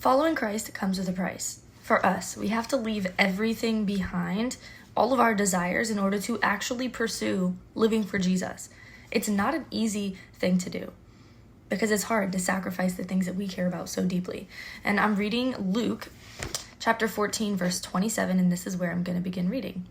Following Christ comes with a price. For us, we have to leave everything behind, all of our desires, in order to actually pursue living for Jesus. It's not an easy thing to do because it's hard to sacrifice the things that we care about so deeply. And I'm reading Luke chapter 14, verse 27, and this is where I'm going to begin reading.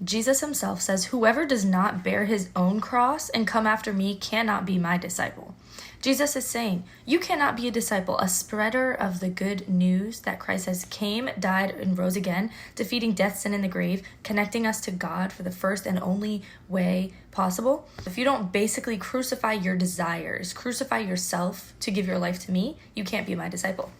Jesus himself says, "Whoever does not bear his own cross and come after me cannot be my disciple." Jesus is saying, you cannot be a disciple, a spreader of the good news that Christ has came, died, and rose again, defeating death, sin, and the grave, connecting us to God for the first and only way possible. If you don't basically crucify your desires, crucify yourself to give your life to me, you can't be my disciple.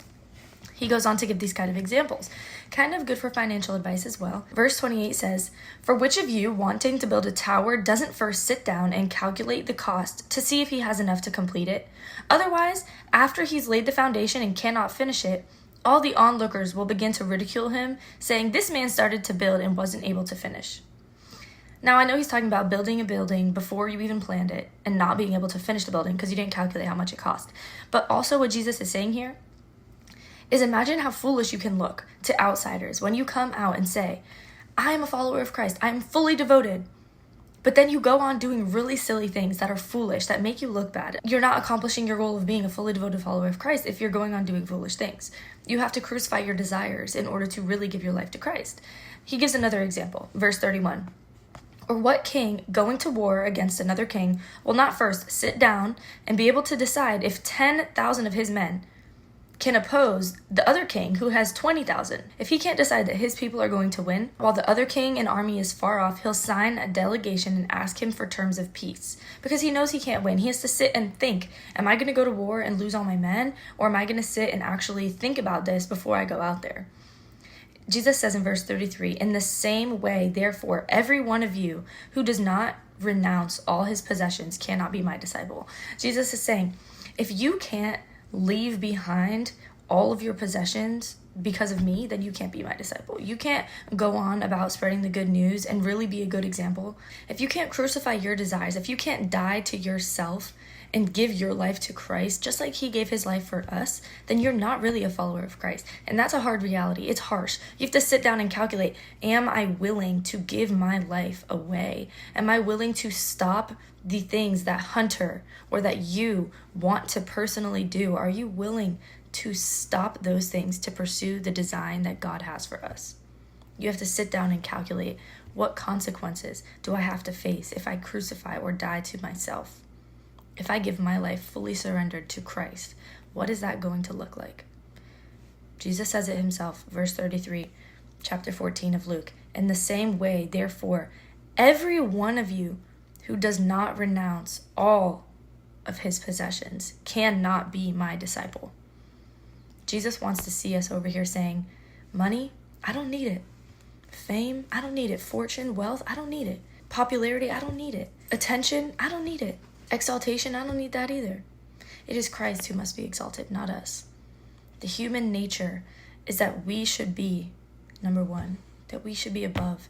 He goes on to give these kind of examples. Kind of good for financial advice as well. Verse 28 says, "For which of you, wanting to build a tower, doesn't first sit down and calculate the cost to see if he has enough to complete it? Otherwise, after he's laid the foundation and cannot finish it, all the onlookers will begin to ridicule him, saying, 'This man started to build and wasn't able to finish.'" Now, I know he's talking about building a building before you even planned it and not being able to finish the building because you didn't calculate how much it cost. But also what Jesus is saying here is imagine how foolish you can look to outsiders when you come out and say, "I am a follower of Christ. I am fully devoted." But then you go on doing really silly things that are foolish, that make you look bad. You're not accomplishing your goal of being a fully devoted follower of Christ if you're going on doing foolish things. You have to crucify your desires in order to really give your life to Christ. He gives another example, verse 31. "Or what king, going to war against another king, will not first sit down and be able to decide if 10,000 of his men can oppose the other king who has 20,000. If he can't decide that his people are going to win, while the other king and army is far off, he'll sign a delegation and ask him for terms of peace. Because he knows he can't win. He has to sit and think, am I going to go to war and lose all my men? Or am I going to sit and actually think about this before I go out there? Jesus says in verse 33, "In the same way, therefore, every one of you who does not renounce all his possessions cannot be my disciple." Jesus is saying, if you can't leave behind all of your possessions because of me, then you can't be my disciple. You can't go on about spreading the good news and really be a good example. If you can't crucify your desires, if you can't die to yourself and give your life to Christ, just like he gave his life for us, then you're not really a follower of Christ. And that's a hard reality. It's harsh. You have to sit down and calculate, am I willing to give my life away? Am I willing to stop the things that Hunter or that you want to personally do? Are you willing to stop those things to pursue the design that God has for us? You have to sit down and calculate, what consequences do I have to face if I crucify or die to myself? If I give my life fully surrendered to Christ, what is that going to look like? Jesus says it himself, verse 33, chapter 14 of Luke. "In the same way, therefore, every one of you who does not renounce all of his possessions cannot be my disciple." Jesus wants to see us over here saying, money, I don't need it. Fame, I don't need it. Fortune, wealth, I don't need it. Popularity, I don't need it. Attention, I don't need it. Exaltation, I don't need that either. It is Christ who must be exalted, not us. The human nature is that we should be, number one, that we should be above.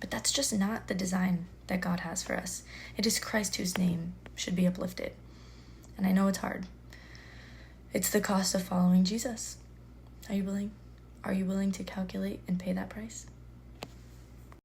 But that's just not the design that God has for us. It is Christ whose name should be uplifted. And I know it's hard. It's the cost of following Jesus. Are you willing? Are you willing to calculate and pay that price?